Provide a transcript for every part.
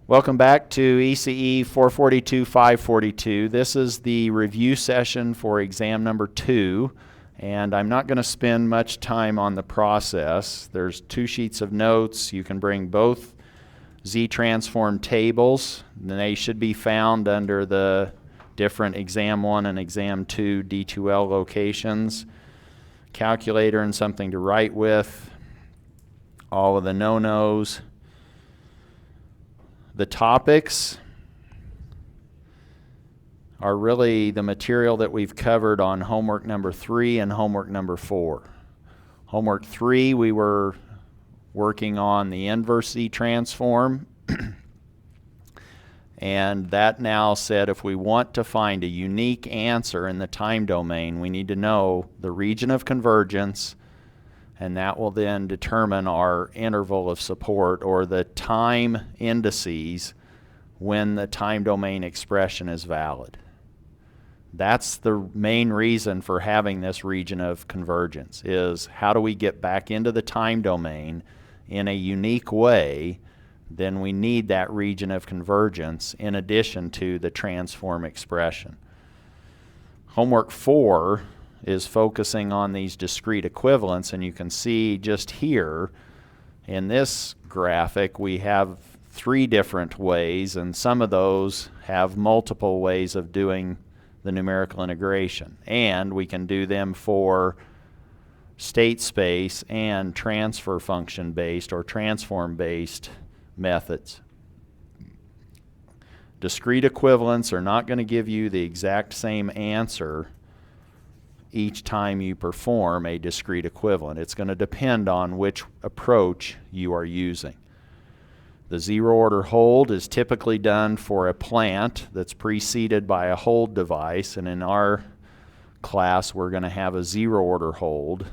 Welcome back to ECE 442-542. This is the review session for exam number 2, and I'm not going to spend much time on the process. There's 2 sheets of notes. You can bring both Z-transform tables, and they should be found under the different exam 1 and exam 2 D2L locations. Calculator and something to write with. All of the no-nos. The topics are really the material that we've covered on homework number 3 and homework number 4. Homework 3, we were working on the inverse Z-transform. And that now said if we want to find a unique answer in the time domain, we need to know the region of convergence, and that will then determine our interval of support, or the time indices when the time domain expression is valid. That's the main reason for having this region of convergence, is how do we get back into the time domain in a unique way. Then we need that region of convergence in addition to the transform expression. Homework 4 is focusing on these discrete equivalents, and you can see just here in this graphic we have 3 different ways, and some of those have multiple ways of doing the numerical integration, and we can do them for state space and transfer function based or transform based methods. Discrete equivalents are not going to give you the exact same answer each time you perform a discrete equivalent. It's going to depend on which approach you are using. The zero order hold is typically done for a plant that's preceded by a hold device, and in our class we're going to have a zero order hold.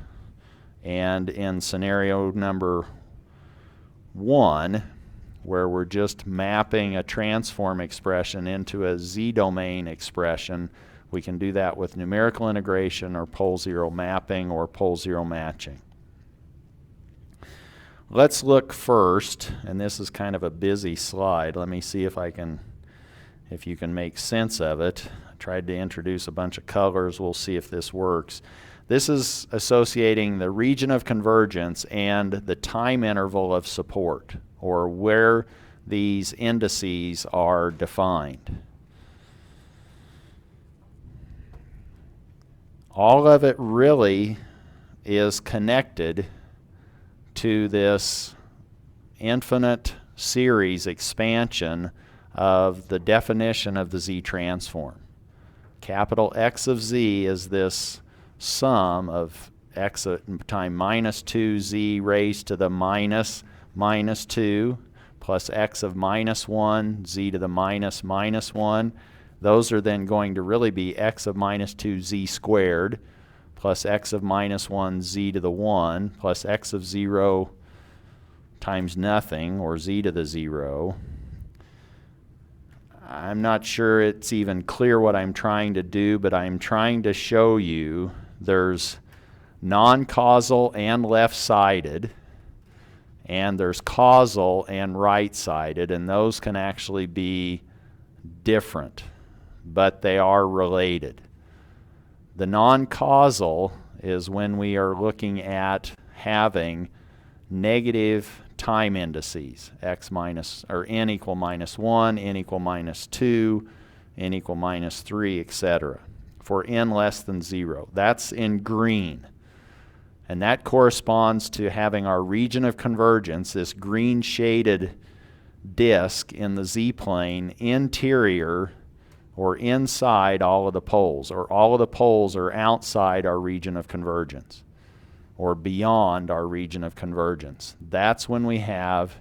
And in scenario number 1, where we're just mapping a transform expression into a z-domain expression, we can do that with numerical integration or pole zero mapping or pole zero matching. Let's look first, and this is kind of a busy slide. Let me see if you can make sense of it. I tried to introduce a bunch of colors. We'll see if this works. This is associating the region of convergence and the time interval of support, or where these indices are defined. All of it really is connected to this infinite series expansion of the definition of the Z-transform. Capital X of Z is this sum of x time minus 2z raised to the minus 2 plus x of minus 1, z to the minus 1. Those are then going to really be x of minus 2 z squared plus x of minus 1 z to the 1 plus x of 0 times nothing, or z to the 0. I'm not sure it's even clear what I'm trying to do, but I'm trying to show you there's non-causal and left-sided, and there's causal and right-sided, and those can actually be different, but they are related. The non-causal is when we are looking at having negative time indices, x minus, or n equal minus 1, n equal minus 2, n equal minus 3, etc. for n less than 0. That's in green. And that corresponds to having our region of convergence, this green shaded disk in the z-plane, interior or inside all of the poles, or all of the poles are outside our region of convergence or beyond our region of convergence. That's when we have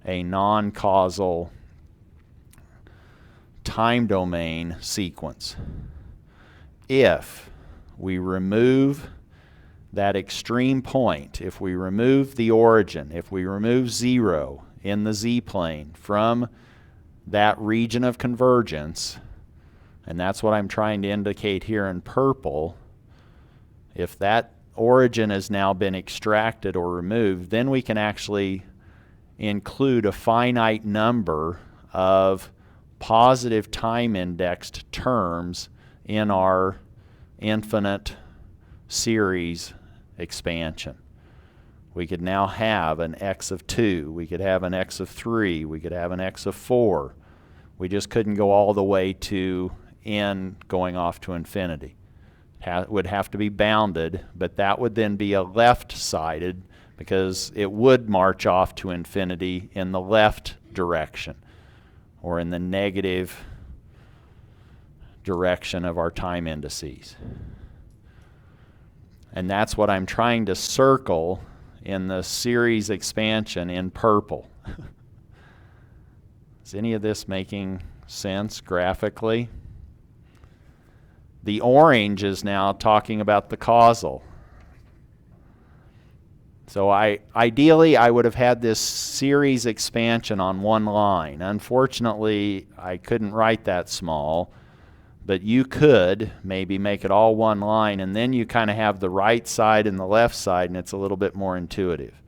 a non-causal time domain sequence. If we remove that extreme point, if we remove the origin, if we remove 0 in the z-plane from that region of convergence, and that's what I'm trying to indicate here in purple, if that origin has now been extracted or removed, then we can actually include a finite number of positive time-indexed terms in our infinite series expansion. We could now have an x of 2, we could have an x of 3, we could have an x of 4. We just couldn't go all the way to n going off to infinity. Would have to be bounded, but that would then be a left-sided because it would march off to infinity in the left direction or in the negative direction of our time indices. And that's what I'm trying to circle in the series expansion in purple. Is any of this making sense graphically? The orange is now talking about the causal. So ideally, I would have had this series expansion on one line. Unfortunately, I couldn't write that small, but you could maybe make it all one line, and then you kind of have the right side and the left side, and it's a little bit more intuitive.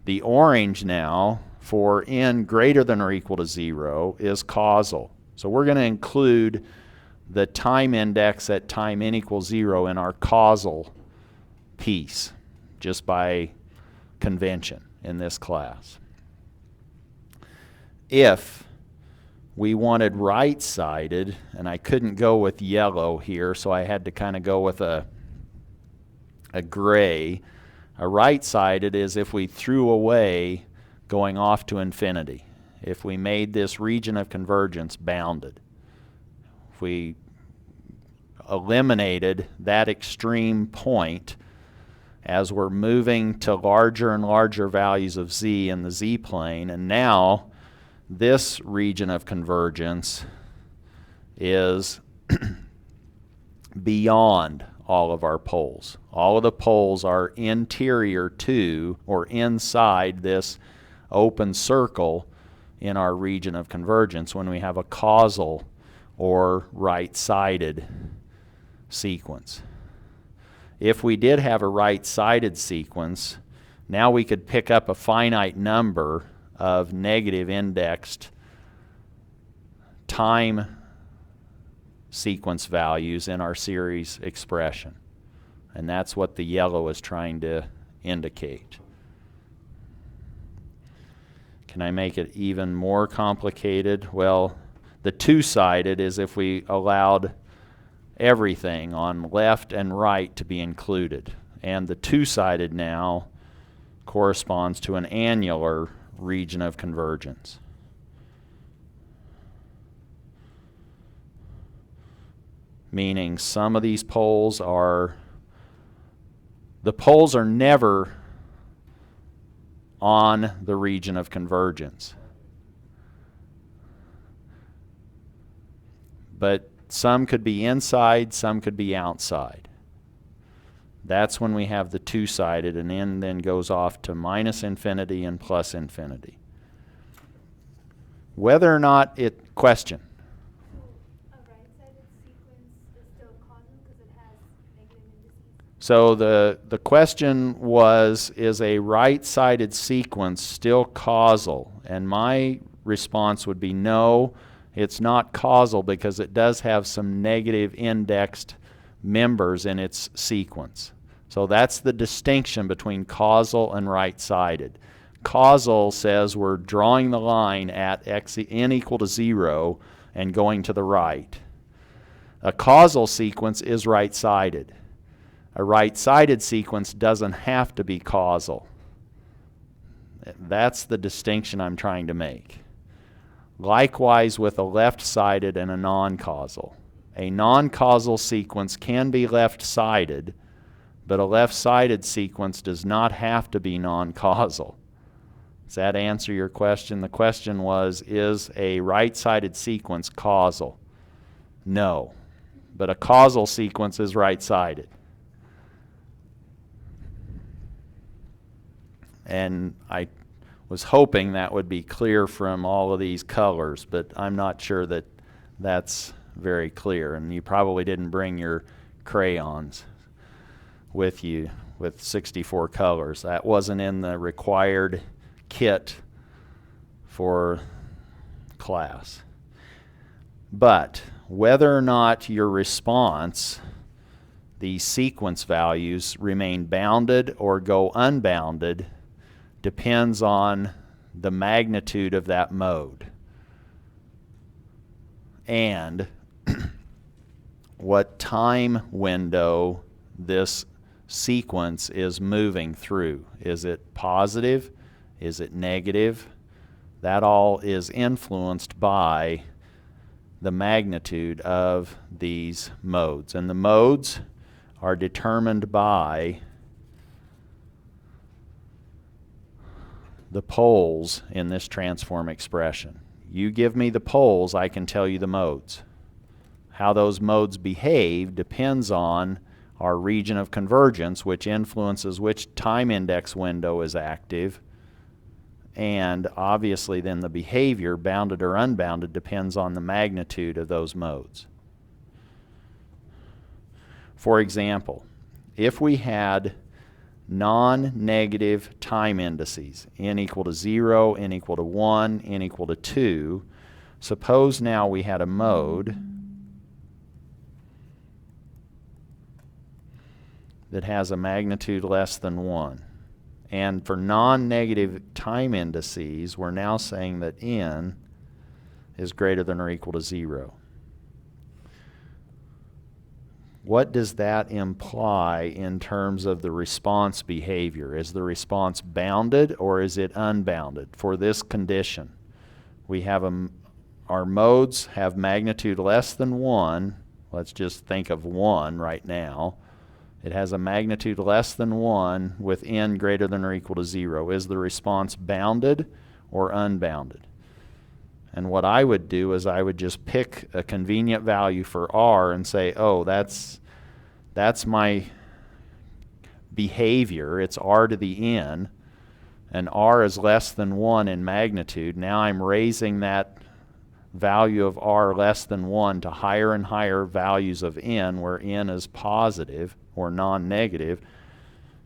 The orange now, for n greater than or equal to 0, is causal. So we're going to include the time index at time n equals 0 in our causal piece, just by convention in this class. If we wanted right-sided, and I couldn't go with yellow here, so I had to kind of go with a gray. A right-sided is if we threw away going off to infinity. If we made this region of convergence bounded. If we eliminated that extreme point as we're moving to larger and larger values of z in the z-plane, and now this region of convergence is beyond all of our poles. All of the poles are interior to or inside this open circle in our region of convergence when we have a causal or right-sided sequence. If we did have a right-sided sequence, now we could pick up a finite number of negative indexed time sequence values in our series expression. And that's what the yellow is trying to indicate. Can I make it even more complicated? Well, the two-sided is if we allowed everything on left and right to be included. And the two-sided now corresponds to an annular region of convergence. Meaning some of these poles are, the poles are never on the region of convergence. But some could be inside, some could be outside. That's when we have the two-sided, and n then goes off to minus infinity and plus infinity. Whether or not it, question? A right-sided sequence is still causal because it has negative indices? So the question was, is a right-sided sequence still causal? And my response would be no, it's not causal because it does have some negative indexed members in its sequence. So that's the distinction between causal and right-sided. Causal says we're drawing the line at n equal to 0 and going to the right. A causal sequence is right-sided. A right-sided sequence doesn't have to be causal. That's the distinction I'm trying to make. Likewise with a left-sided and a non-causal. A non-causal sequence can be left-sided, but a left-sided sequence does not have to be non-causal. Does that answer your question? The question was, is a right-sided sequence causal? No, but a causal sequence is right-sided. And I was hoping that would be clear from all of these colors, but I'm not sure that that's very clear. And you probably didn't bring your crayons with you with 64 colors. That wasn't in the required kit for class. But whether or not your response, these sequence values, remain bounded or go unbounded depends on the magnitude of that mode and what time window this sequence is moving through. Is it positive? Is it negative? That all is influenced by the magnitude of these modes. And the modes are determined by the poles in this transform expression. You give me the poles, I can tell you the modes. How those modes behave depends on our region of convergence, which influences which time index window is active, and obviously then the behavior, bounded or unbounded, depends on the magnitude of those modes. For example, if we had non-negative time indices, n equal to 0, n equal to 1, n equal to 2, suppose now we had a mode that has a magnitude less than 1. And for non-negative time indices, we're now saying that n is greater than or equal to 0. What does that imply in terms of the response behavior? Is the response bounded or is it unbounded? For this condition, we have our modes have magnitude less than 1. Let's just think of 1 right now. It has a magnitude less than 1 with n greater than or equal to 0. Is the response bounded or unbounded? And what I would do is I would just pick a convenient value for r and say, oh, that's my behavior. It's r to the n, and r is less than 1 in magnitude. Now I'm raising that value of r less than 1 to higher and higher values of n, where n is positive or non-negative.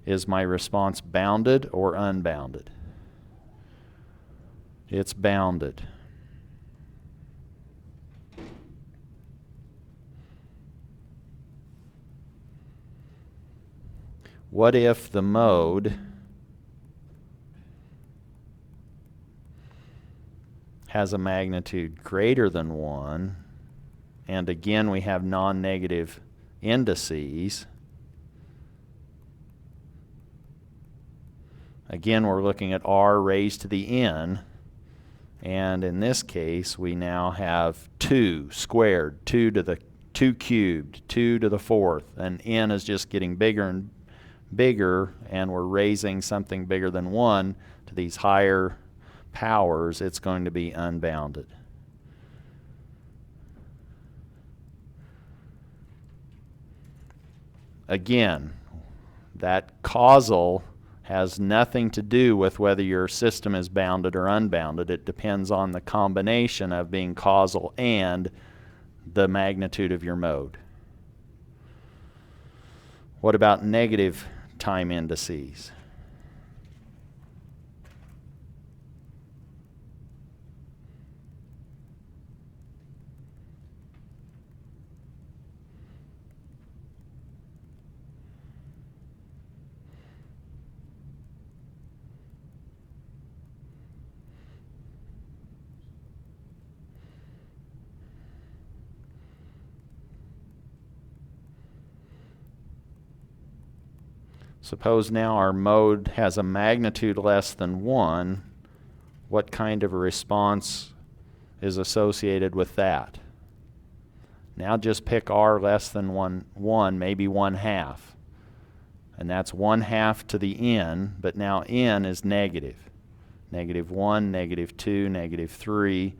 Is my response bounded or unbounded? It's bounded. What if the mode has a magnitude greater than 1, and again we have non-negative indices? Again, we're looking at r raised to the n, and in this case we now have 2 squared, 2 to the 2 cubed, 2 to the 4th, and n is just getting bigger and bigger, and we're raising something bigger than 1 to these higher powers. It's going to be unbounded. Again, that causal has nothing to do with whether your system is bounded or unbounded. It depends on the combination of being causal and the magnitude of your mode. What about negative time indices? Suppose now our mode has a magnitude less than 1. What kind of a response is associated with that? Now just pick r less than 1, maybe 1/2. And that's 1/2 to the n, but now n is negative. -1, -2, -3.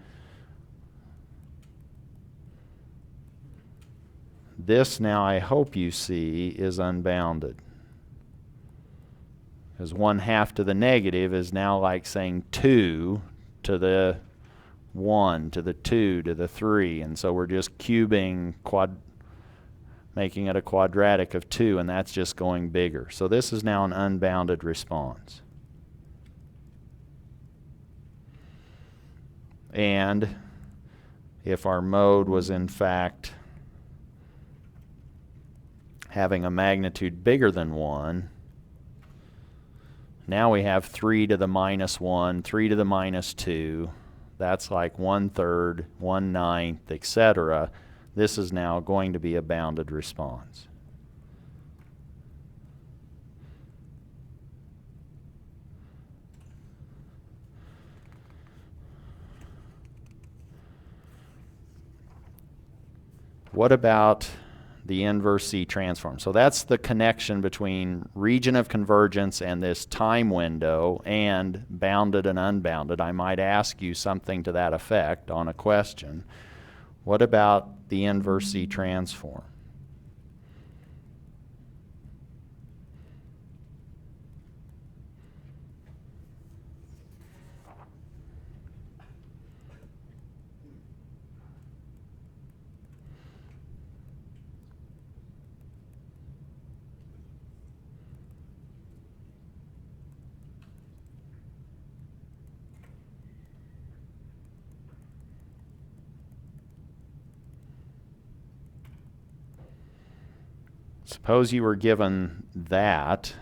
This now I hope you see is unbounded. Because 1/2 to the negative is now like saying 2 to the 1 to the 2 to the 3, and so we're just cubing, making it a quadratic of 2, and that's just going bigger. So this is now an unbounded response. And if our mode was in fact having a magnitude bigger than 1, now we have 3 to the minus 1, 3 to the minus 2. That's like 1/3, 1/9, etc. This is now going to be a bounded response. What about the inverse Z transform? So that's the connection between region of convergence and this time window and bounded and unbounded. I might ask you something to that effect on a question. What about the inverse Z transform? Suppose you were given that,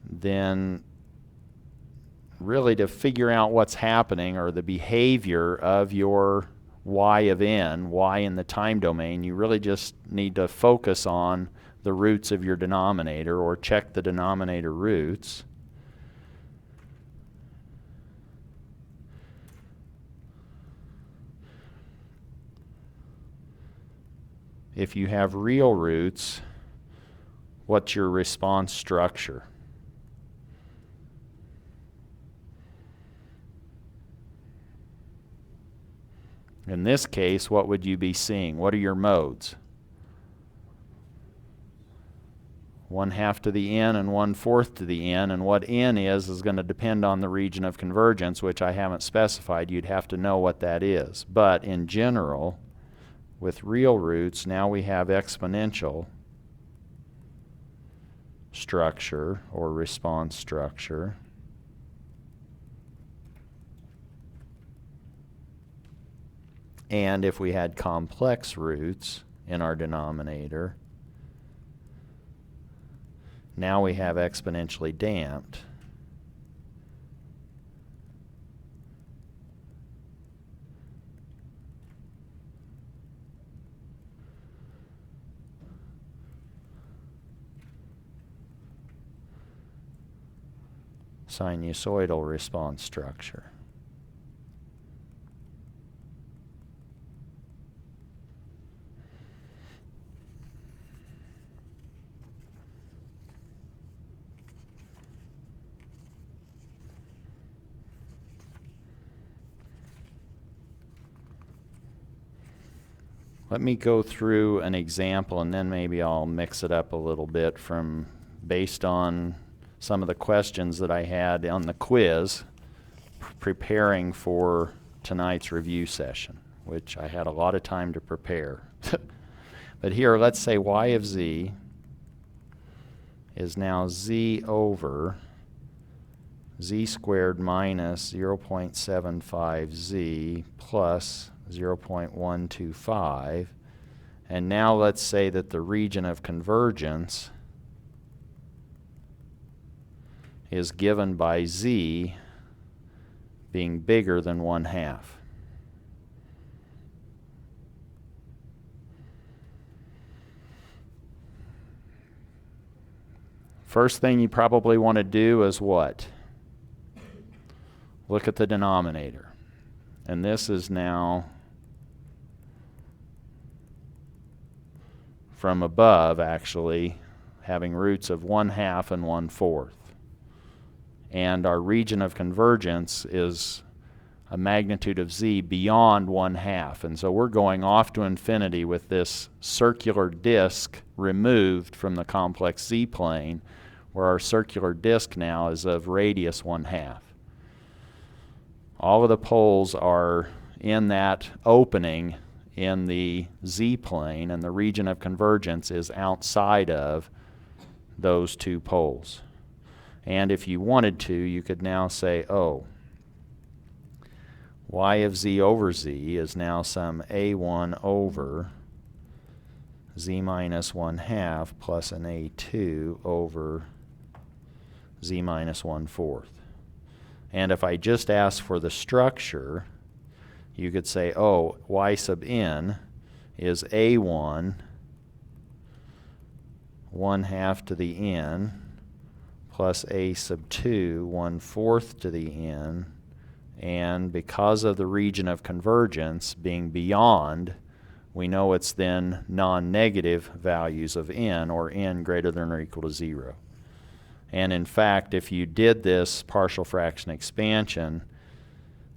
then really to figure out what's happening or the behavior of your y of n, y in the time domain, you really just need to focus on the roots of your denominator or check the denominator roots. If you have real roots, what's your response structure? In this case, what would you be seeing? What are your modes? 1/2 to the n and 1/4 to the n, and what n is going to depend on the region of convergence, which I haven't specified. You'd have to know what that is. But in general, with real roots, now we have exponential structure or response structure. And if we had complex roots in our denominator, now we have exponentially damped. Sinusoidal response structure. Let me go through an example and then maybe I'll mix it up a little bit based on some of the questions that I had on the quiz preparing for tonight's review session, which I had a lot of time to prepare. But here, let's say y of z is now z over z squared minus 0.75z plus 0.125. And now let's say that the region of convergence is given by z being bigger than 1/2. First thing you probably want to do is what? Look at the denominator. And this is now from above, actually, having roots of 1/2 and 1/4. And our region of convergence is a magnitude of z beyond 1/2. And so we're going off to infinity with this circular disk removed from the complex z-plane, where our circular disk now is of radius 1/2. All of the poles are in that opening in the z-plane, and the region of convergence is outside of those two poles. And if you wanted to, you could now say, oh, y of z over z is now some a1 over z minus 1/2 plus an a2 over z minus 1/4. And if I just ask for the structure, you could say, oh, y sub n is a1 1/2 to the n plus a sub 2 1/4 to the n, and because of the region of convergence being beyond, we know it's then non-negative values of n, or n greater than or equal to 0. And in fact, if you did this partial fraction expansion,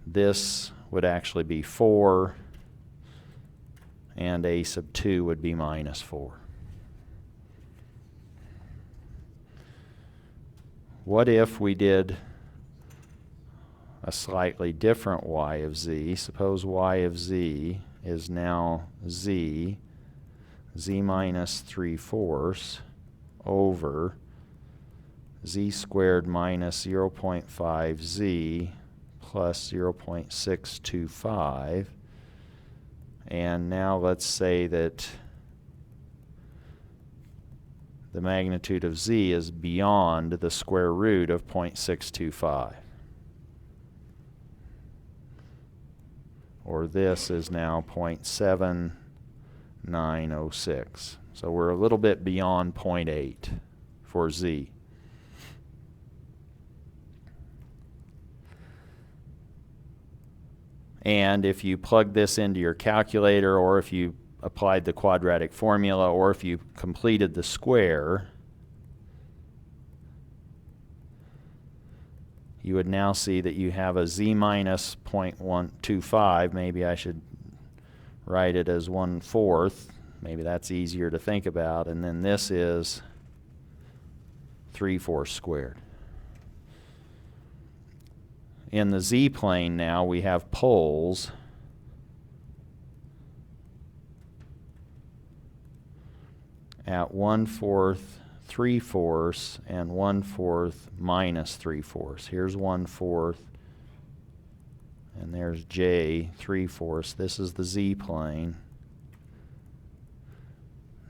this would actually be 4, and a sub 2 would be minus 4. What if we did a slightly different y of z? Suppose y of z is now z minus 3/4 over z squared minus 0.5z plus 0.625. And now let's say that the magnitude of z is beyond the square root of 0.625. Or this is now 0.7906. So we're a little bit beyond 0.8 for z. And if you plug this into your calculator, or if you applied the quadratic formula, or if you completed the square, you would now see that you have a z minus 0.125. Maybe I should write it as 1/4. Maybe that's easier to think about. And then this is 3/4 squared. In the z-plane now, we have poles at 1/4, 3/4, and 1/4 minus 3/4. Here's 1/4, and there's j 3/4. This is the z-plane.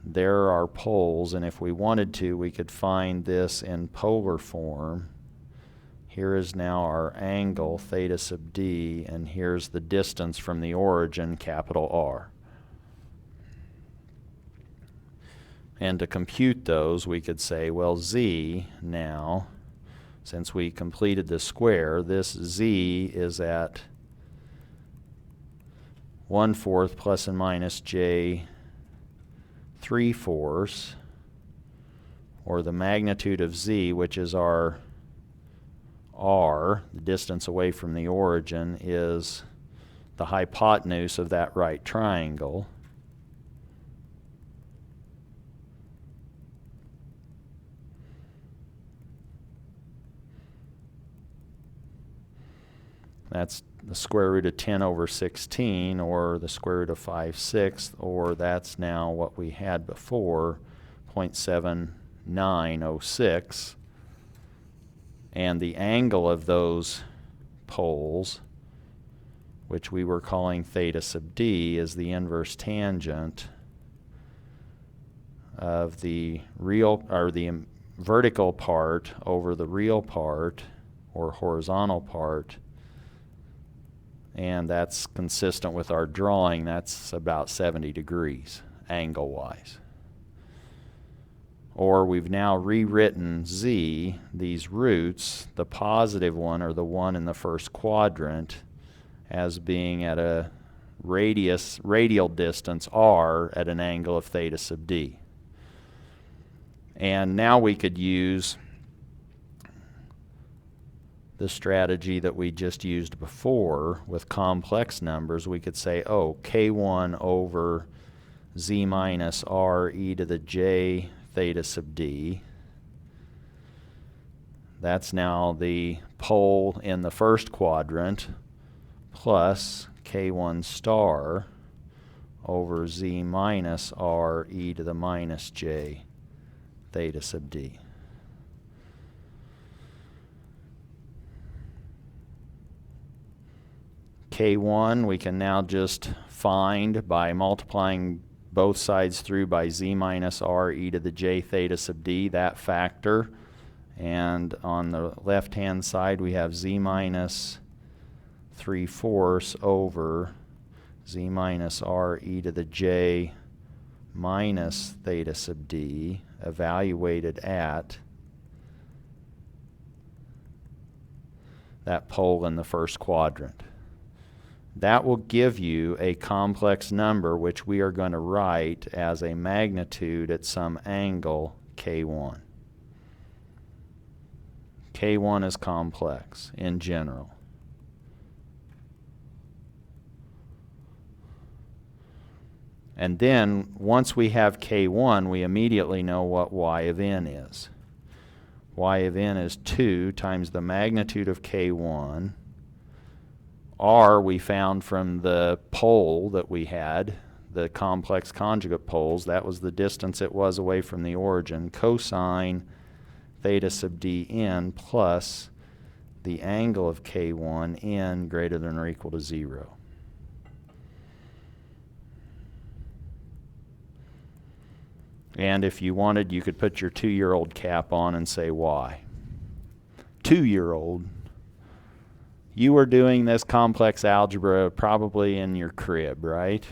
There are poles, and if we wanted to, we could find this in polar form. Here is now our angle, theta sub d, and here's the distance from the origin, capital R. And to compute those, we could say, well, z now, since we completed the square, this z is at 1/4 plus and minus j 3/4, or the magnitude of z, which is our r, the distance away from the origin, is the hypotenuse of that right triangle. That's the square root of 10 over 16, or the square root of 5/6, or that's now what we had before, 0.7906. And the angle of those poles, which we were calling theta sub d, is the inverse tangent of the real, or the vertical part over the real part, or horizontal part. And that's consistent with our drawing. That's about 70 degrees angle-wise. Or we've now rewritten z, these roots, the positive one, or the one in the first quadrant, as being at a radial distance r at an angle of theta sub d. And now we could use the strategy that we just used before with complex numbers. We could say, oh, k1 over z minus r e to the j theta sub d. That's now the pole in the first quadrant, plus k1 star over z minus r e to the minus j theta sub d. K1 we can now just find by multiplying both sides through by z minus r e to the j theta sub d, that factor. And on the left-hand side we have z minus 3/4 over z minus r e to the j minus theta sub d evaluated at that pole in the first quadrant. That will give you a complex number which we are going to write as a magnitude at some angle K1. K1 is complex in general. And then once we have K1, we immediately know what y of n is. Y of n is 2 times the magnitude of K1. R we found from the pole that we had, the complex conjugate poles. That was the distance it was away from the origin. Cosine theta sub d n plus the angle of K1 n greater than or equal to 0. And if you wanted, you could put your 2-year-old cap on and say why. 2-year-old. You were doing this complex algebra probably in your crib, right?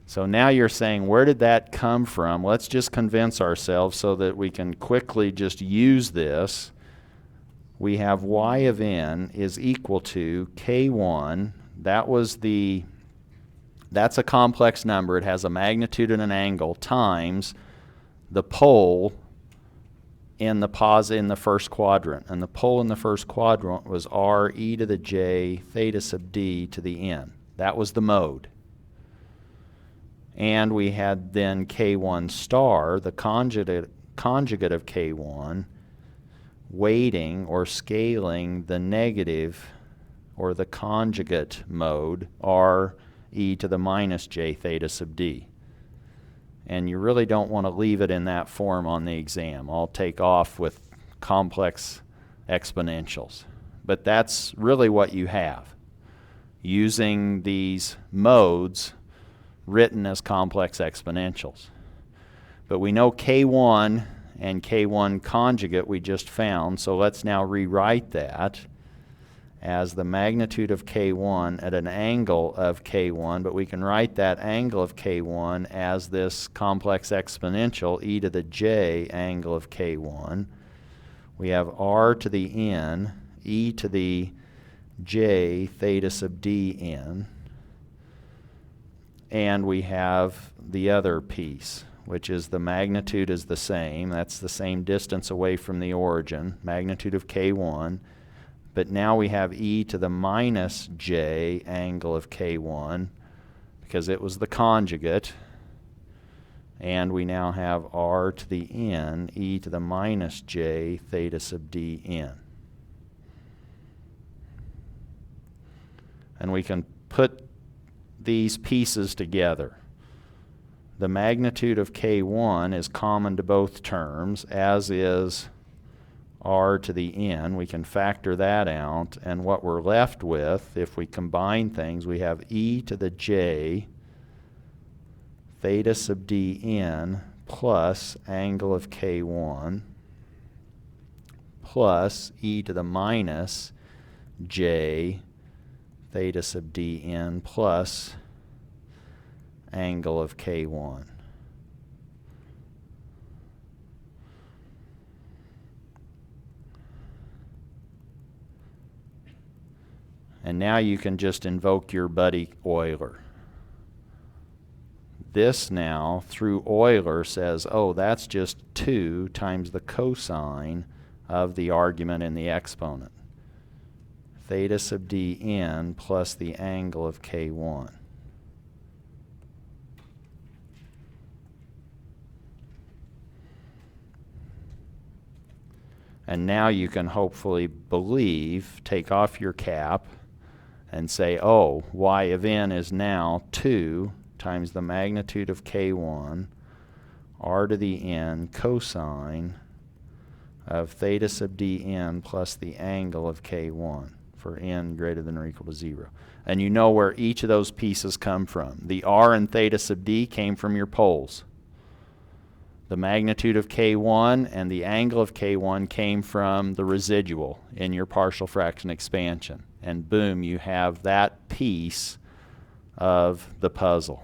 So now you're saying, where did that come from? Let's just convince ourselves so that we can quickly just use this. We have y of n is equal to K1. That's a complex number. It has a magnitude and an angle times the pole in the first quadrant. And the pole in the first quadrant was r e to the j theta sub d to the n. That was the mode. And we had then K1 star, the conjugate of K1, weighting or scaling the negative or the conjugate mode r e to the minus j theta sub d. And you really don't want to leave it in that form on the exam. I'll take off with complex exponentials. But that's really what you have, using these modes written as complex exponentials. But we know K1 and K1 conjugate we just found, so let's now rewrite that as the magnitude of K1 at an angle of K1, but we can write that angle of K1 as this complex exponential e to the j angle of K1. We have r to the n, e to the j theta sub d n, and we have the other piece, which is the magnitude is the same. That's the same distance away from the origin, magnitude of K1. But now we have e to the minus j angle of K1 because it was the conjugate. And we now have r to the n, e to the minus j theta sub d n. And we can put these pieces together. The magnitude of K1 is common to both terms, as is r to the n. We can factor that out, and what we're left with, if we combine things, we have e to the j theta sub d n plus angle of K1 plus e to the minus j theta sub d n plus angle of K1. And now you can just invoke your buddy Euler. This now, through Euler, says, oh, that's just 2 times the cosine of the argument in the exponent. Theta sub d n plus the angle of K1. And now you can hopefully believe, take off your cap, and say, oh, y of n is now 2 times the magnitude of K1, r to the n cosine of theta sub d n plus the angle of K1. for n greater than or equal to 0. And you know where each of those pieces come from. The r and theta sub d came from your poles. The magnitude of K1 and the angle of K1 came from the residual in your partial fraction expansion. And boom, you have that piece of the puzzle.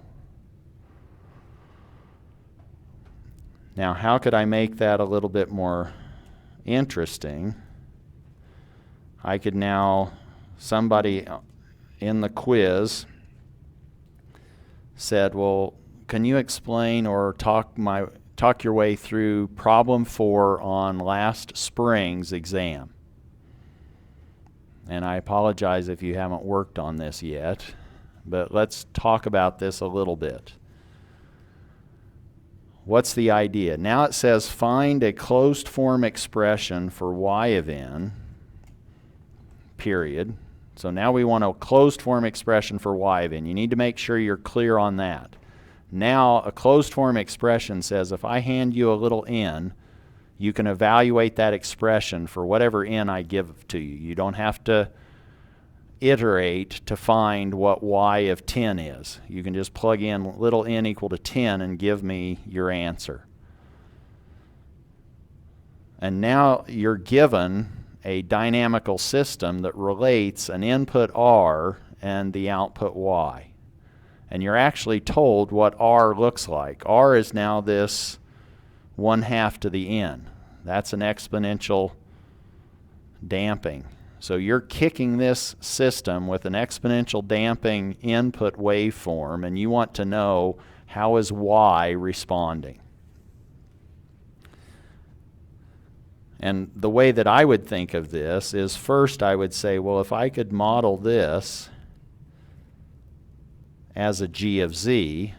Now, how could I make that a little bit more interesting? I could now, somebody in the quiz said, well, can you explain or talk your way through problem 4 on last spring's exam? And I apologize if you haven't worked on this yet, but let's talk about this a little bit. What's the idea? Now it says find a closed form expression for y of n, period. So now we want a closed form expression for y of n. You need to make sure you're clear on that. Now a closed form expression says if I hand you a little n, you can evaluate that expression for whatever n I give to you. You don't have to iterate to find what y of 10 is. You can just plug in little n equal to 10 and give me your answer. And now you're given a dynamical system that relates an input r and the output y. And you're actually told what r looks like. R is now this 1/2 to the n. That's an exponential damping. So you're kicking this system with an exponential damping input waveform, and you want to know how is y responding. And the way that I would think of this is first I would say, well, if I could model this as a g of z,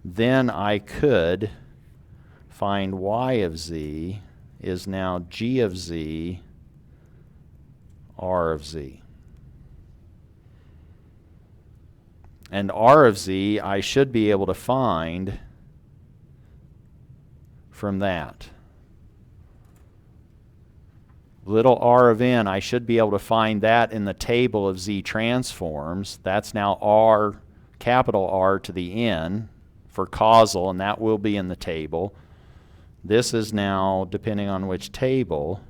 then I could find y of z is now g of z r of z. And r of z I should be able to find from that. Little r of n, I should be able to find that in the table of z transforms. That's now r, capital R to the n for causal, and that will be in the table. This is now, depending on which table,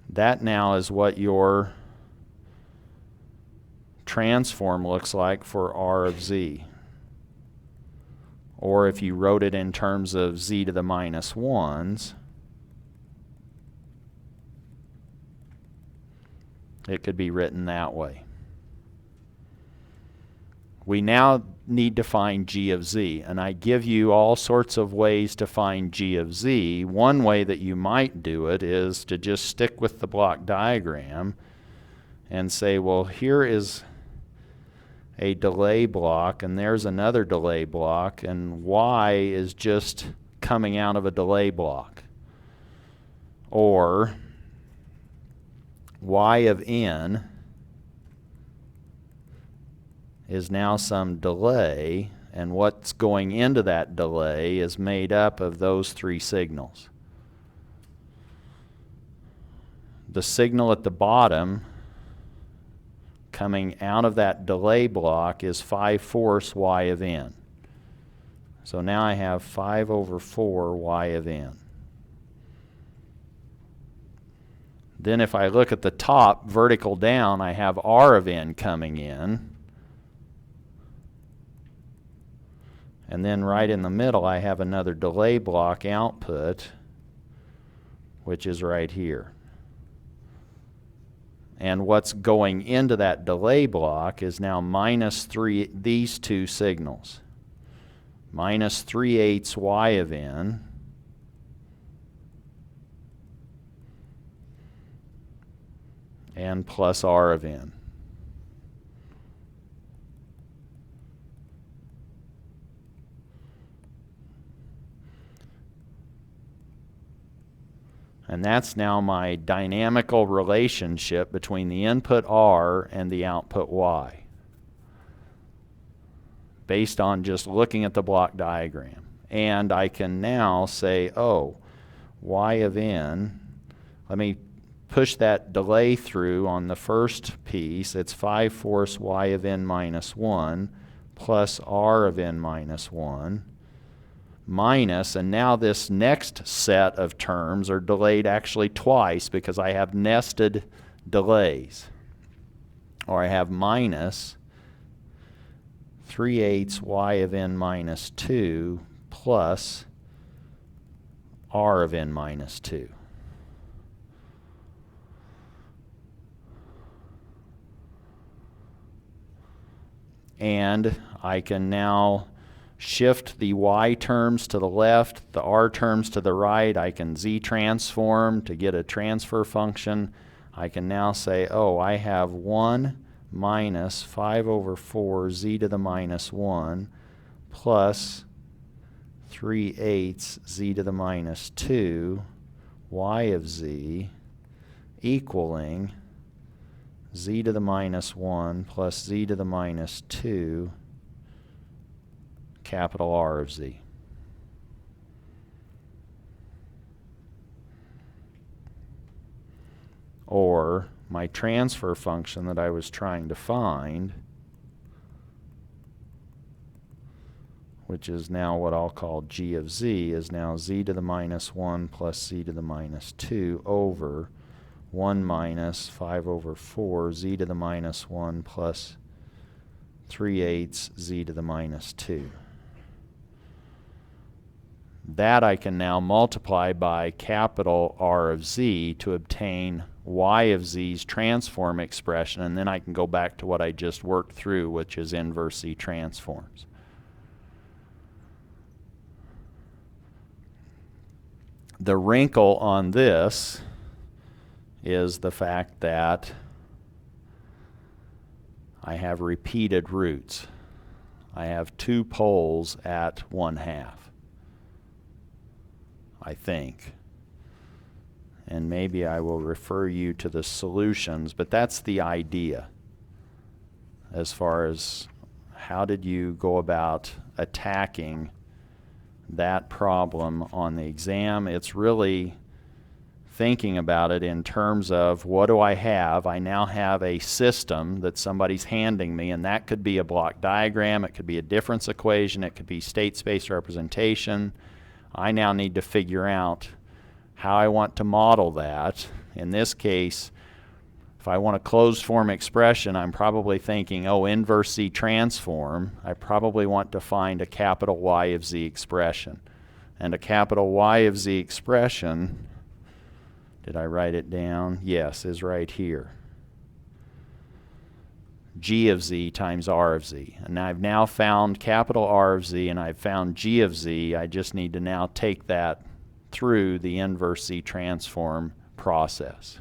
that now is what your transform looks like for r of z. Or if you wrote it in terms of z to the minus 1s, it could be written that way. We now need to find g of z, and I give you all sorts of ways to find g of z. One way that you might do it is to just stick with the block diagram and say, well, here is a delay block, and there's another delay block, and y is just coming out of a delay block. Or y of n is now some delay, and what's going into that delay is made up of those three signals. The signal at the bottom coming out of that delay block is 5/4 y of n. So now I have 5/4 y of n. Then if I look at the top, vertical down, I have r of n coming in. And then right in the middle, I have another delay block output, which is right here. And what's going into that delay block is now minus 3, these two signals. Minus 3/8 y of n and plus r of n. And that's now my dynamical relationship between the input r and the output y. based on just looking at the block diagram. And I can now say, oh, y of n, let me push that delay through on the first piece. It's 5/4 y of n minus 1 plus r of n minus 1 minus, and now this next set of terms are delayed actually twice because I have nested delays. Or I have minus 3/8 y of n minus 2 plus r of n minus 2. And I can now shift the y terms to the left, the r terms to the right. I can z transform to get a transfer function. I can now say, oh, I have 1 minus 5/4 z to the minus 1 plus 3/8 z to the minus 2 y of z equaling z to the minus 1 plus z to the minus 2 capital R of z. Or my transfer function that I was trying to find, which is now what I'll call g of z, is now z to the minus 1 plus z to the minus 2 over 1 minus 5/4 z to the minus 1 plus 3/8 z to the minus 2. That I can now multiply by capital R of z to obtain y of z's transform expression, and then I can go back to what I just worked through, which is inverse z transforms. The wrinkle on this is the fact that I have repeated roots. I have 2 poles at 1/2, I think. And maybe I will refer you to the solutions, but that's the idea as far as how did you go about attacking that problem on the exam. It's really thinking about it in terms of what do I have? I now have a system that somebody's handing me, and that could be a block diagram, it could be a difference equation, it could be state space representation. I now need to figure out how I want to model that. In this case, if I want a closed form expression, I'm probably thinking, oh, inverse z transform. I probably want to find a capital Y of z expression. And a capital Y of z expression, did I write it down? Yes, is right here. G of z times R of z. And I've now found capital R of z and I've found G of z. I just need to now take that through the inverse z transform process.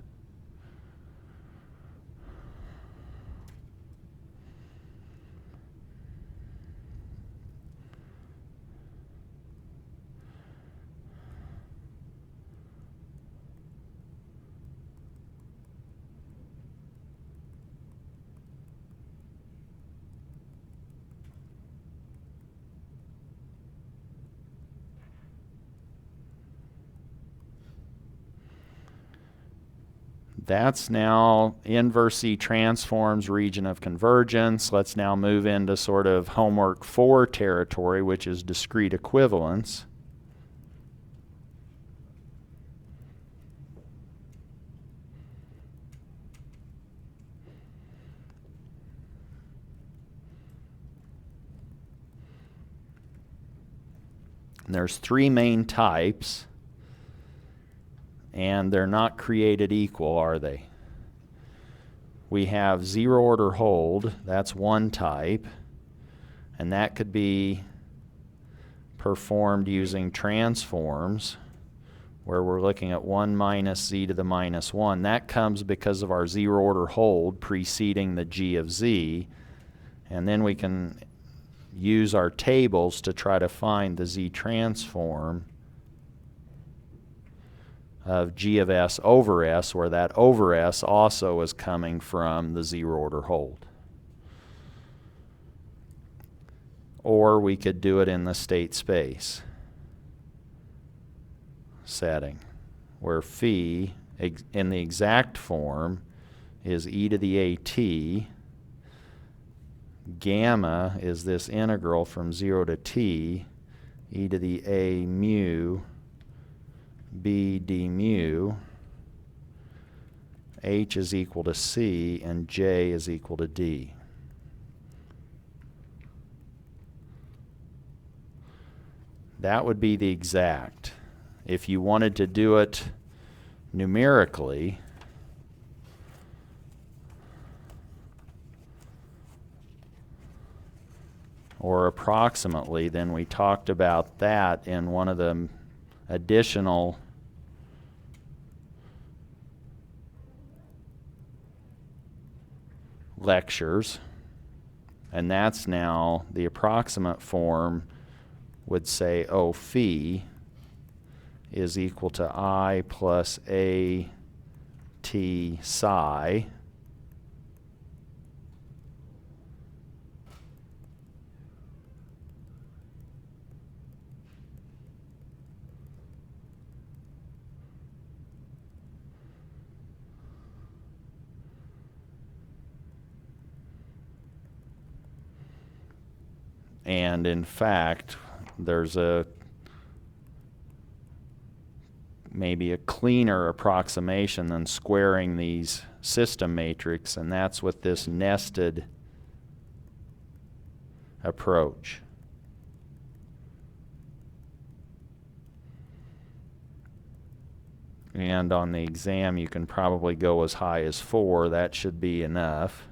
That's now inverse Z transforms region of convergence. Let's now move into sort of homework 4 territory, which is discrete equivalence. And there's 3 main types. And they're not created equal, are they? We have zero order hold, that's one type, and that could be performed using transforms, where we're looking at 1 minus z to the minus 1. That comes because of our zero order hold preceding the g of z, and then we can use our tables to try to find the z transform of g of s over s, where that over s also is coming from the zero order hold. or we could do it in the state space setting, where phi in the exact form is e to the at. Gamma is this integral from 0 to t, e to the a mu b d mu. H is equal to c, and j is equal to d. That would be the exact. If you wanted to do it numerically, or approximately, then we talked about that in one of the additional lectures, and that's now the approximate form would say, oh, phi is equal to I plus a t psi and in fact there's maybe a cleaner approximation than squaring these system matrix, and that's with this nested approach. And on the exam you can probably go as high as 4. That should be enough.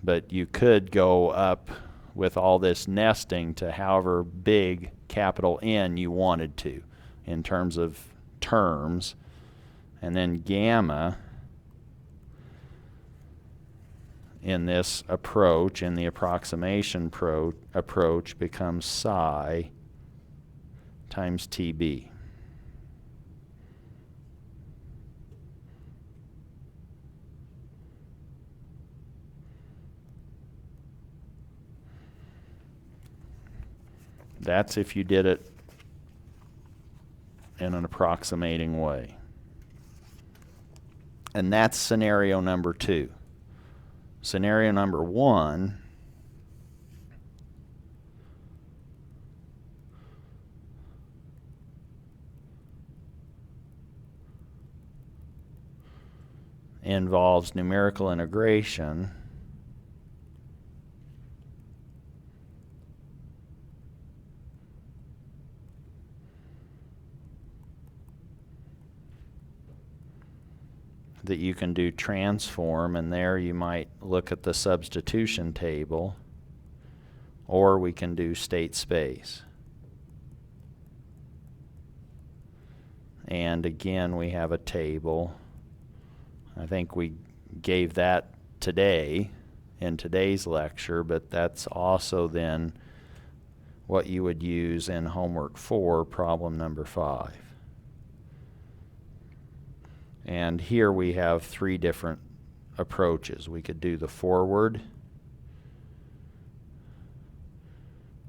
But you could go up with all this nesting to however big capital N you wanted to in terms of terms. And then gamma in this approach, in the approximation approach, becomes psi times TB. That's if you did it in an approximating way. And that's scenario number 2. Scenario number 1 involves numerical integration that you can do transform, and there you might look at the substitution table, or we can do state space. And again, we have a table. I think we gave that today in today's lecture, but that's also then what you would use in homework 4, problem number 5. And here we have 3 different approaches. We could do the forward,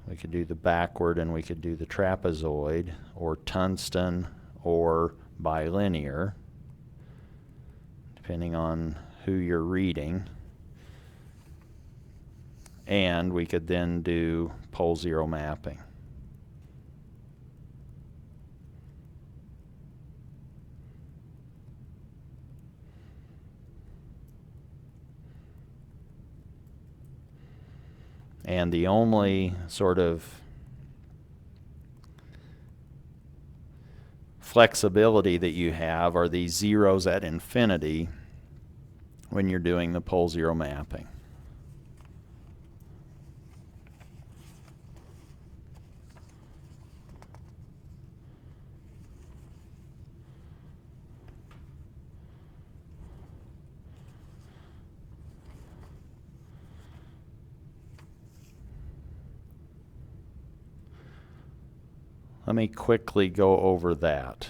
we could do the backward, and we could do the trapezoid, or tungsten, or bilinear, depending on who you're reading. And we could then do pole zero mapping. And the only sort of flexibility that you have are these zeros at infinity when you're doing the pole zero mapping. Let me quickly go over that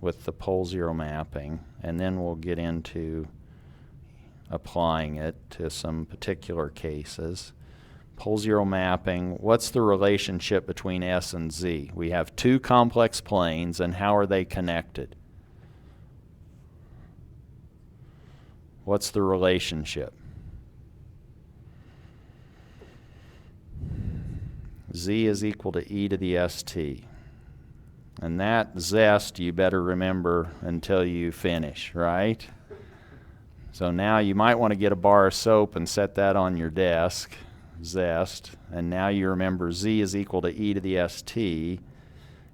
with the pole zero mapping, and then we'll get into applying it to some particular cases. pole zero mapping, what's the relationship between S and Z? We have two complex planes, and how are they connected? What's the relationship? Z is equal to e to the st. And that zest you better remember until you finish, right? So now you might want to get a bar of soap and set that on your desk, zest. And now you remember Z is equal to e to the st.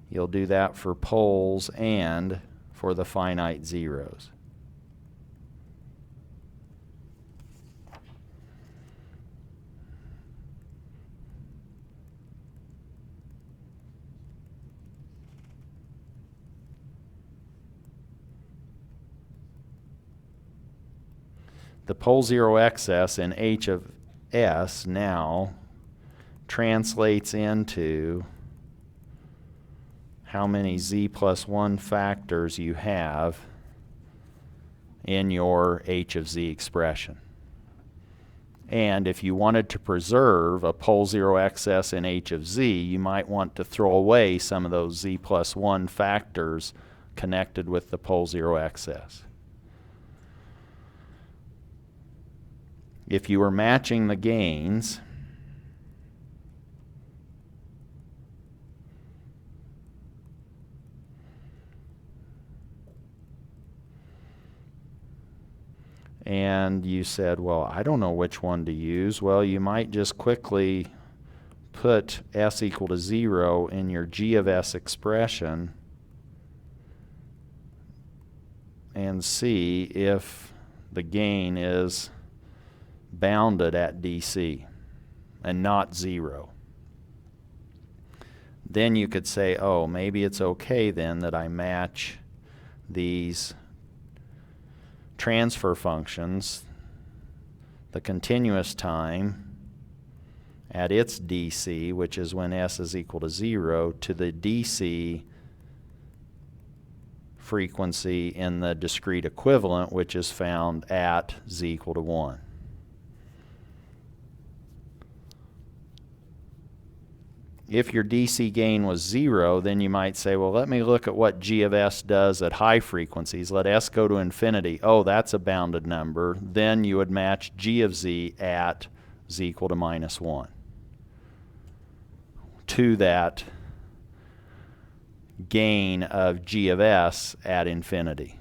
You'll do that for poles and for the finite zeros. The pole zero excess in H of S now translates into how many Z plus 1 factors you have in your H of Z expression. And if you wanted to preserve a pole zero excess in H of Z, you might want to throw away some of those Z plus 1 factors connected with the pole zero excess. If you were matching the gains, and you said, well, I don't know which one to use, well, you might just quickly put S equal to 0 in your G of S expression and see if the gain is bounded at DC and not 0. Then you could say, oh, maybe it's okay then that I match these transfer functions, the continuous time at its DC, which is when S is equal to 0, to the DC frequency in the discrete equivalent, which is found at Z equal to 1. If your DC gain was 0, then you might say, well, let me look at what G of S does at high frequencies. Let S go to infinity. Oh, that's a bounded number. Then you would match G of Z at Z equal to minus 1 to that gain of G of S at infinity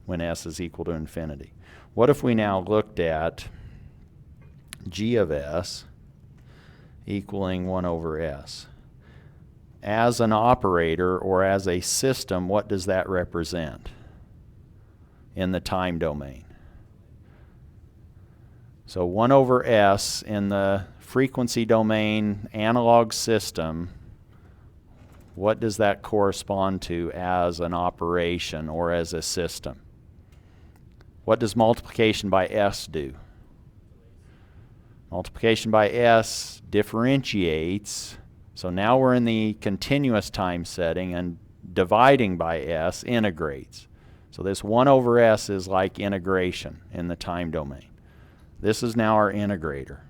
when S is equal to infinity. What if we now looked at G of S equaling 1 over S? As an operator or as a system, what does that represent in the time domain? So 1 over S in the frequency domain analog system, what does that correspond to as an operation or as a system? What does multiplication by S do? Multiplication by S differentiates, so now we're in the continuous time setting, and dividing by S integrates. So this 1 over S is like integration in the time domain. This is now our integrator.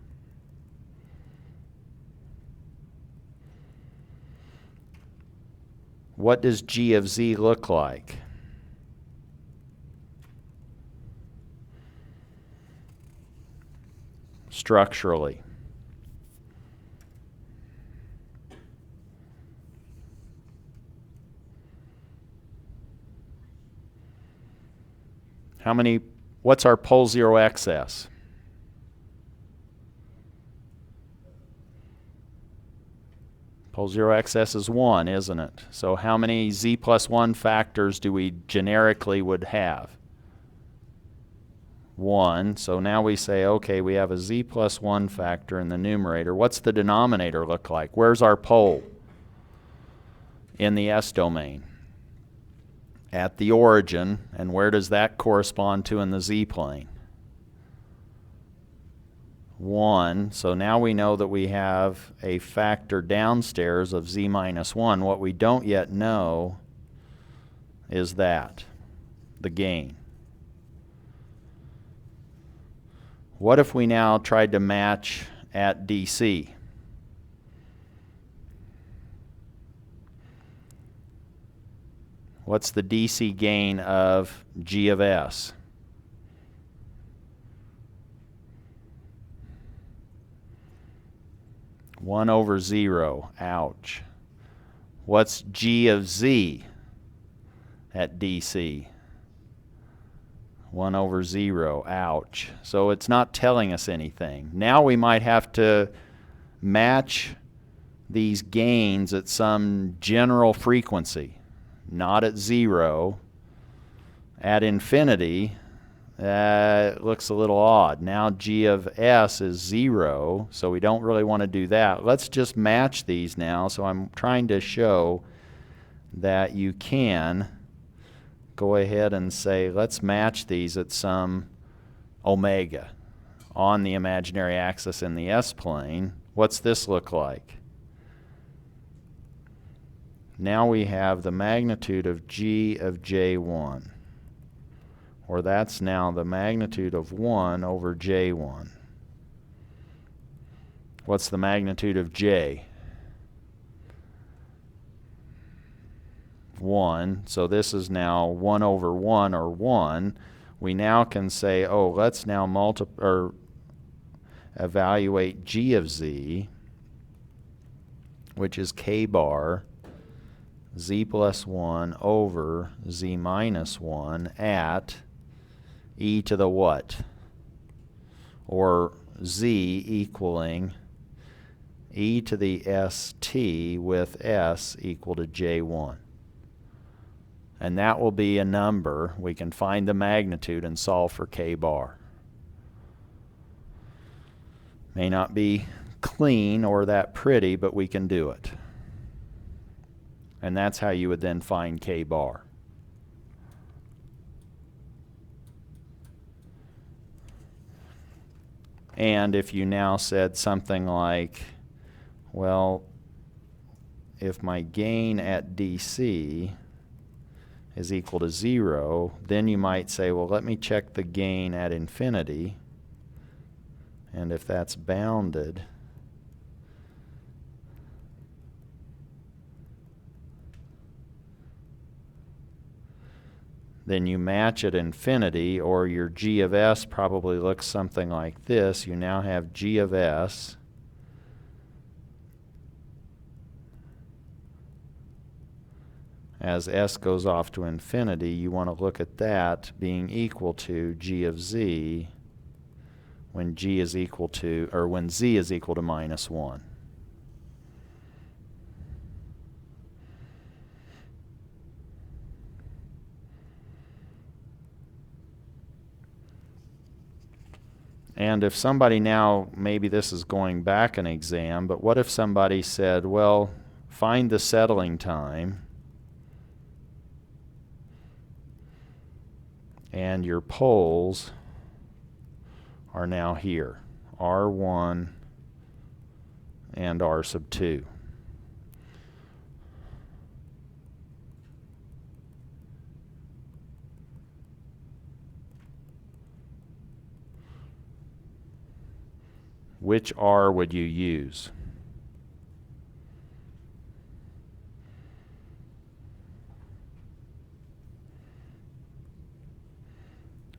What does G of Z look like? Structurally. What's our pole zero excess? Pole zero excess is 1, isn't it? So how many Z plus 1 factors do we generically would have? 1. So now we say, okay, we have a Z plus 1 factor in the numerator. What's the denominator look like? Where's our pole in the S domain? At the origin. And where does that correspond to in the Z plane? 1. So now we know that we have a factor downstairs of Z minus 1. What we don't yet know is that, the gain. What if we now tried to match at DC? What's the DC gain of G of S? One over 0. Ouch. What's G of Z at DC? 1 over 0. Ouch. So it's not telling us anything. Now we might have to match these gains at some general frequency. Not at 0. At infinity, it looks a little odd. Now G of S is 0, so we don't really want to do that. Let's just match these now. So I'm trying to show that you can go ahead and say, let's match these at some omega on the imaginary axis in the S-plane. What's this look like? Now we have the magnitude of G of J1, or that's now the magnitude of 1 over J1. What's the magnitude of J? 1. So this is now 1 over 1, or 1. We now can say, oh, let's now evaluate G of Z, which is K bar Z plus 1 over Z minus 1 at e to the what? Or Z equaling e to the st with s equal to J1. And that will be a number. We can find the magnitude and solve for K bar. May not be clean or that pretty, but we can do it. And that's how you would then find K bar. And if you now said something like, well, if my gain at DC is equal to 0, then you might say, well, let me check the gain at infinity. And if that's bounded, then you match at infinity, or your G of S probably looks something like this. You now have G of S as S goes off to infinity. You want to look at that being equal to G of Z when G is equal to, or when Z is equal to minus 1. And if somebody now, maybe this is going back an exam, but what if somebody said, well, find the settling time, and your poles are now here, R1 and R sub 2. Which R would you use?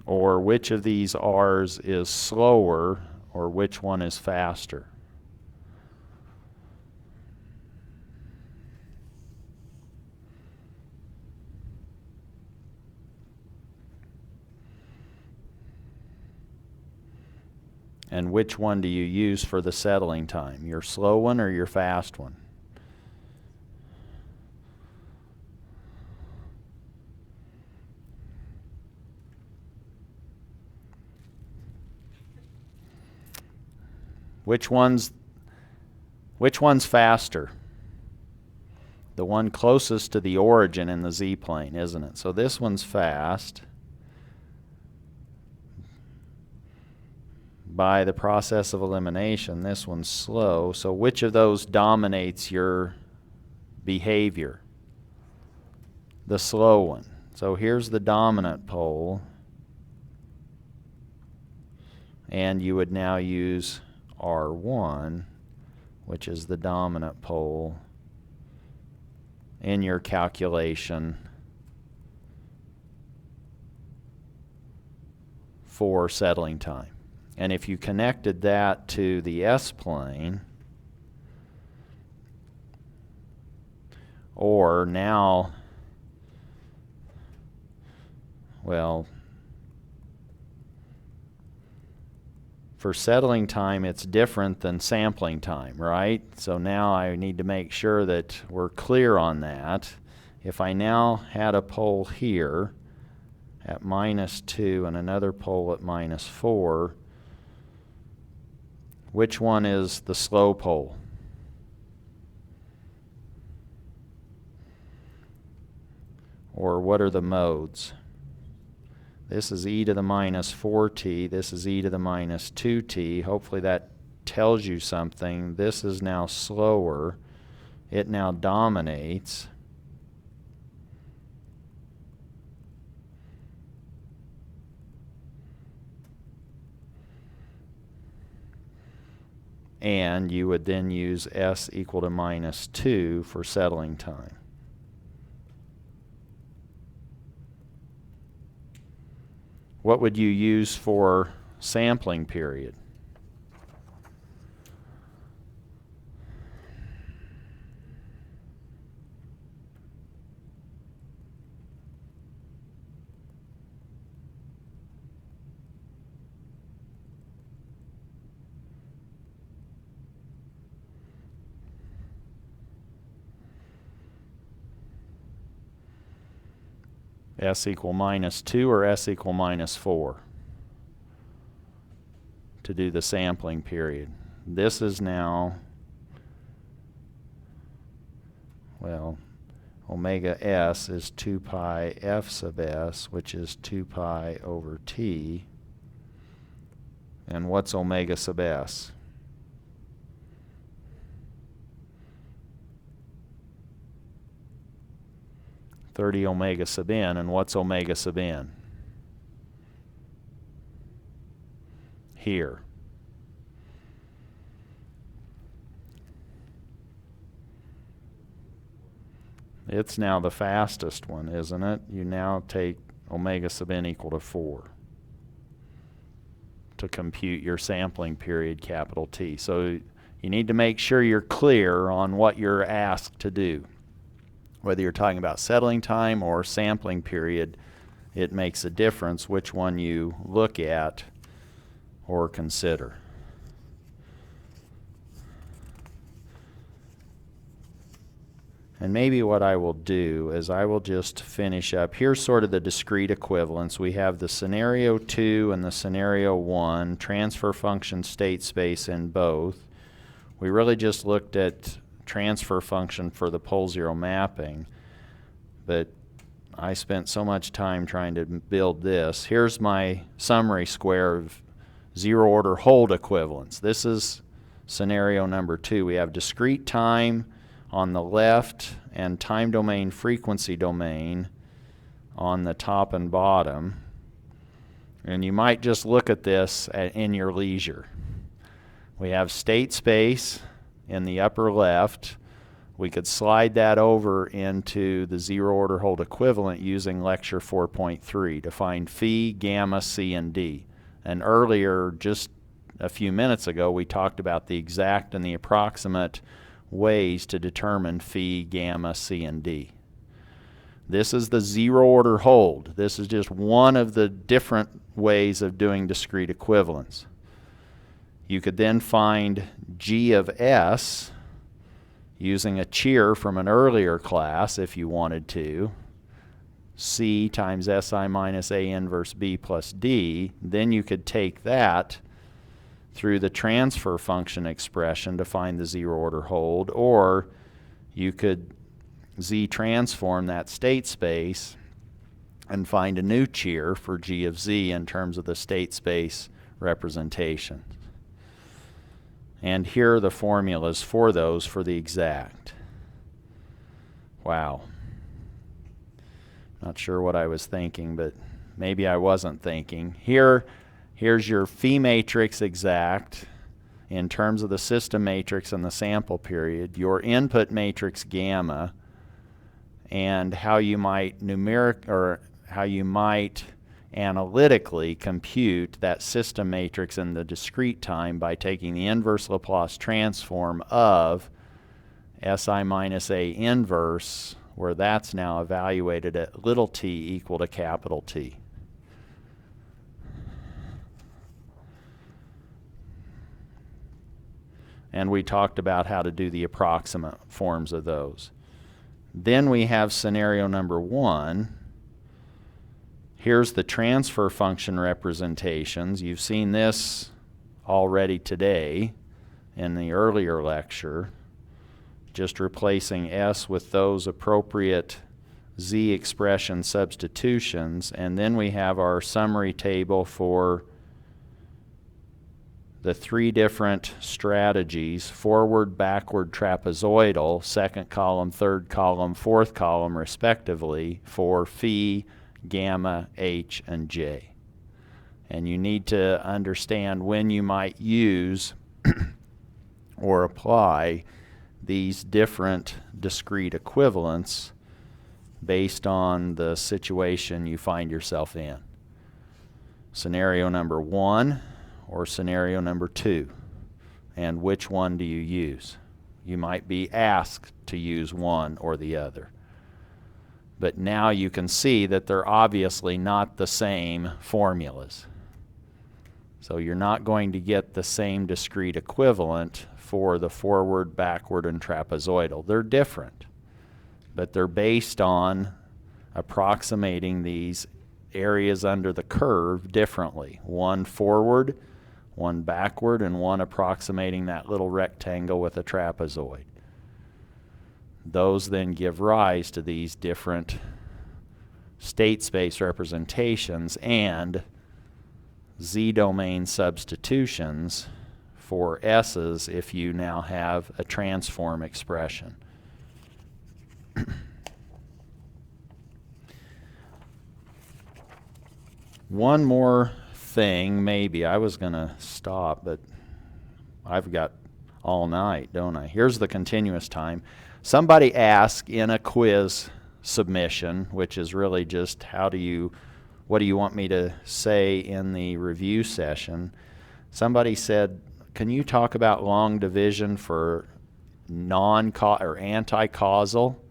Or which of these R's is slower, or which one is faster? And which one do you use for the settling time? Your slow one or your fast one? Which one's faster? The one closest to the origin in the z-plane, isn't it? So this one's fast by the process of elimination. This one's slow. So which of those dominates your behavior? The slow one. So here's the dominant pole, and you would now use R1, which is the dominant pole, in your calculation for settling time. And if you connected that to the S-plane, or now, well, for settling time, it's different than sampling time, right? So now I need to make sure that we're clear on that. If I now had a pole here at -2 and another pole at -4, which one is the slow pole? Or what are the modes? This is e to the -4t. This is e to the -2t. Hopefully that tells you something. This is now slower. It now dominates. And you would then use s equal to -2 for settling time. What would you use for sampling period? S equal -2 or S equal -4 to do the sampling period. This is now, well, omega s is 2 pi f sub s, which is 2 pi over t. And what's omega sub s? (30 omega sub n). And what's omega sub n? Here. It's now the fastest one, isn't it? You now take omega sub n equal to 4 to compute your sampling period, capital T. So you need to make sure you're clear on what you're asked to do. Whether you're talking about settling time or sampling period, it makes a difference which one you look at or consider. And maybe what I will do is I will just finish up. Here's sort of the discrete equivalence. We have the scenario 2 and the scenario 1, transfer function state space in both. We really just looked at transfer function for the pole zero mapping, but I spent so much time trying to build this. Here's my summary square of zero order hold equivalence. This is scenario number 2. We have discrete time on the left and time domain frequency domain on the top and bottom. And you might just look at this in your leisure. We have state space in the upper left. We could slide that over into the zero order hold equivalent using lecture 4.3 to find phi, gamma, c, and d. And earlier, just a few minutes ago, we talked about the exact and the approximate ways to determine phi, gamma, c, and d. This is the zero order hold. This is just one of the different ways of doing discrete equivalence. You could then find g of s using a cheer from an earlier class if you wanted to. C times si minus a inverse b plus d. Then you could take that through the transfer function expression to find the zero order hold, or you could z transform that state space and find a new cheer for g of z in terms of the state space representation. And here are the formulas for those for the exact. Wow. Not sure what I was thinking, but maybe I wasn't thinking. Here's your phi matrix exact in terms of the system matrix and the sample period, your input matrix gamma, and how you might analytically compute that system matrix in the discrete time by taking the inverse Laplace transform of SI minus A inverse, where that's now evaluated at little t equal to capital T. And we talked about how to do the approximate forms of those. Then we have scenario number 1. Here's the transfer function representations. You've seen this already today in the earlier lecture. Just replacing S with those appropriate Z expression substitutions. And then we have our summary table for the 3 different strategies: forward, backward, trapezoidal, second column, third column, fourth column, respectively, for phi, gamma, H, and J. And you need to understand when you might use or apply these different discrete equivalents based on the situation you find yourself in. Scenario number 1 or scenario number 2, and which one do you use? You might be asked to use one or the other. But now you can see that they're obviously not the same formulas. So you're not going to get the same discrete equivalent for the forward, backward, and trapezoidal. They're different, but they're based on approximating these areas under the curve differently. One forward, one backward, and one approximating that little rectangle with a trapezoid. Those then give rise to these different state space representations and Z-domain substitutions for S's if you now have a transform expression. One more thing, maybe. I was going to stop, but I've got all night, don't I? Here's the continuous time. Somebody asked in a quiz submission, which is really just what do you want me to say in the review session? Somebody said, can you talk about long division for anti-causal?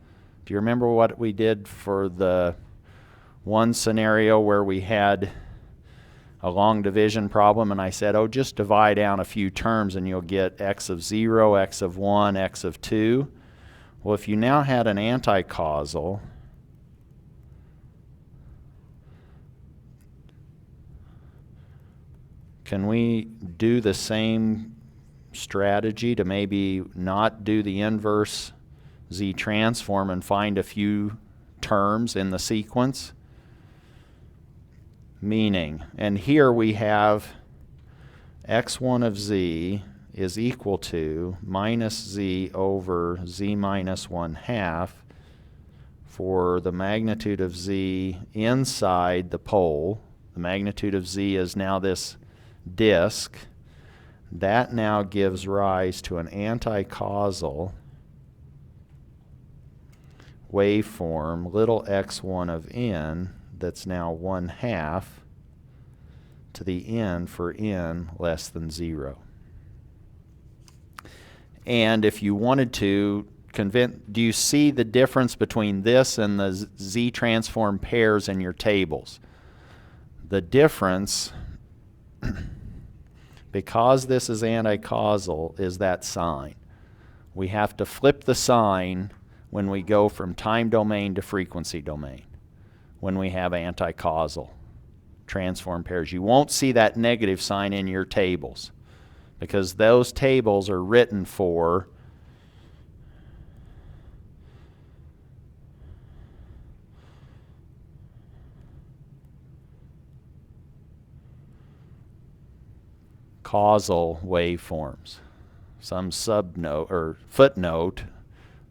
Do you remember what we did for the one scenario where we had a long division problem, and I said, oh, just divide down a few terms and you'll get x of 0, x of 1, x of 2. Well, if you now had an anti-causal, can we do the same strategy to maybe not do the inverse Z transform and find a few terms in the sequence? Meaning, and here we have x1 of z is equal to minus z over z minus 1/2 for the magnitude of z inside the pole. The magnitude of z is now this disk. That now gives rise to an anti-causal waveform, little x1 of n, that's now 1/2 to the n for n less than 0. And if you wanted to do you see the difference between this and the Z transform pairs in your tables? The difference, because this is anti-causal, is that sign. We have to flip the sign when we go from time domain to frequency domain, when we have anti-causal transform pairs. You won't see that negative sign in your tables because those tables are written for causal waveforms. Some subnote or footnote,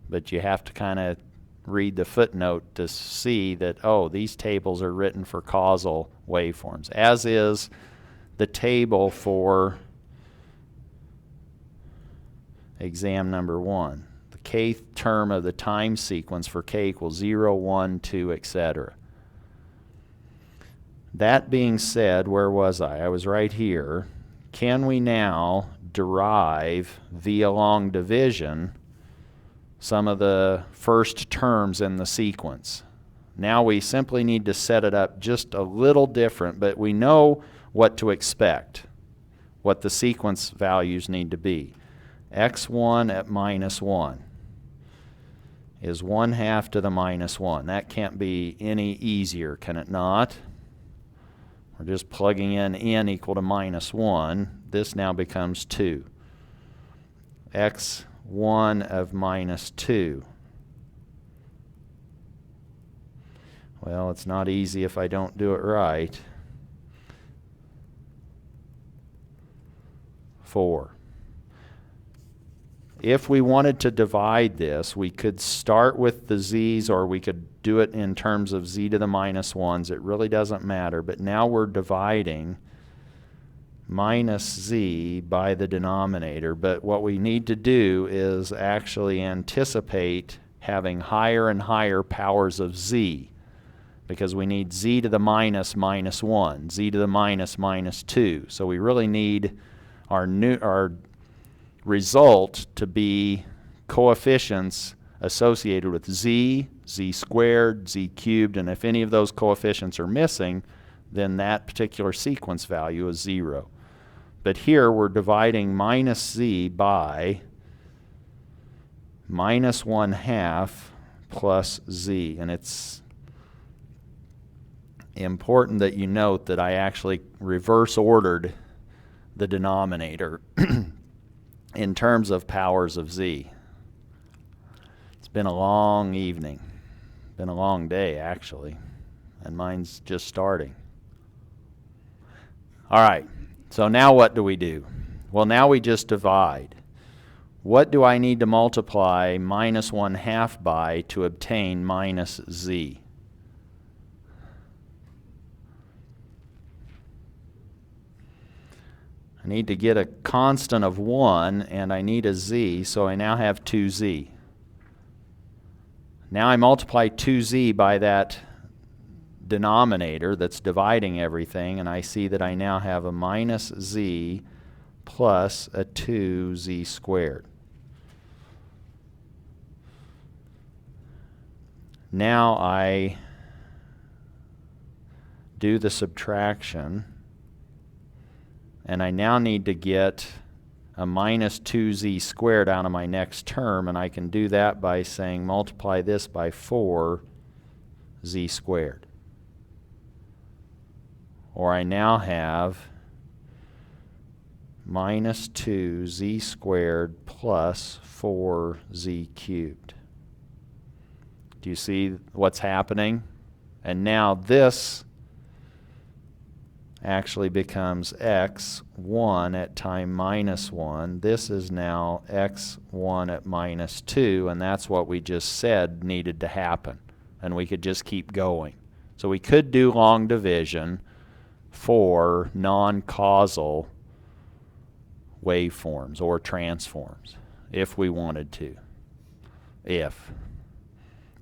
but you have to kind of read the footnote to see that, oh, these tables are written for causal waveforms, as is the table for exam number 1. The kth term of the time sequence for k equals 0, 1, 2, etc. That being said, where was I? I was right here. Can we now derive via long division some of the first terms in the sequence? Now we simply need to set it up just a little different, but we know what to expect, what the sequence values need to be. x1 at minus 1 is 1/2 to the minus 1. That can't be any easier, can it not? We're just plugging in n equal to minus 1. This now becomes 2. x1 of minus 2. Well, it's not easy if I don't do it right. 4. If we wanted to divide this, we could start with the z's, or we could do it in terms of z to the minus 1s. It really doesn't matter, but now we're dividing minus z by the denominator. But what we need to do is actually anticipate having higher and higher powers of z, because we need z to the minus minus 1, z to the minus minus 2. So we really need our result to be coefficients associated with z, z squared, z cubed, and if any of those coefficients are missing, then that particular sequence value is 0. But here we're dividing minus z by minus 1/2 plus z, and it's important that you note that I actually reverse ordered the denominator in terms of powers of z. It's been a long evening, been a long day actually, and mine's just starting. All right, so now what do we do? Well, now we just divide. What do I need to multiply minus 1/2 by to obtain minus z? I need to get a constant of 1, and I need a z, so I now have 2z. Now I multiply 2z by that denominator that's dividing everything, and I see that I now have a minus z plus a 2z squared. Now I do the subtraction, and I now need to get a minus 2z squared out of my next term, and I can do that by saying multiply this by 4z squared. Or I now have minus 2z squared plus 4z cubed. Do you see what's happening? And now this actually becomes x1 at time minus 1. This is now x1 at minus 2, and that's what we just said needed to happen. And we could just keep going. So we could do long division for non-causal waveforms or transforms if we wanted to.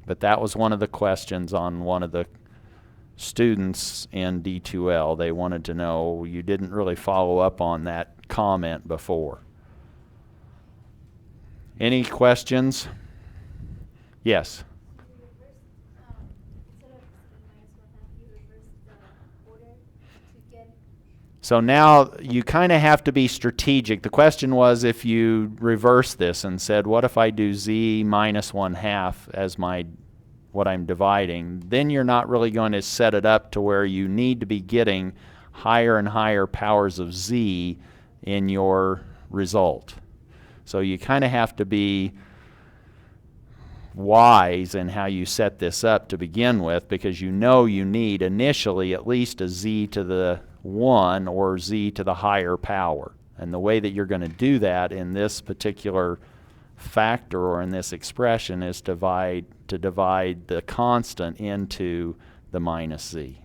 But that was one of the questions on one of the students in D2L. They wanted to know, you didn't really follow up on that comment before. Any questions? Yes? So now you kind of have to be strategic. The question was, if you reverse this and said, what if I do z minus 1/2 as what I'm dividing, then you're not really going to set it up to where you need to be getting higher and higher powers of z in your result. So you kind of have to be wise in how you set this up to begin with, because you know you need initially at least a z to the 1 or z to the higher power. And the way that you're going to do that in this particular factor or in this expression is to divide the constant into the minus z.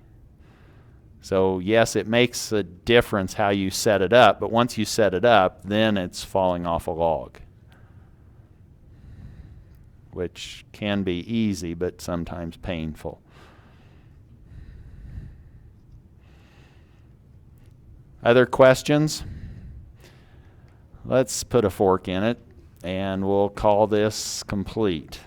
So yes, it makes a difference how you set it up, but once you set it up, then it's falling off a log. which can be easy but sometimes painful. Other questions? Let's put a fork in it, and we'll call this complete.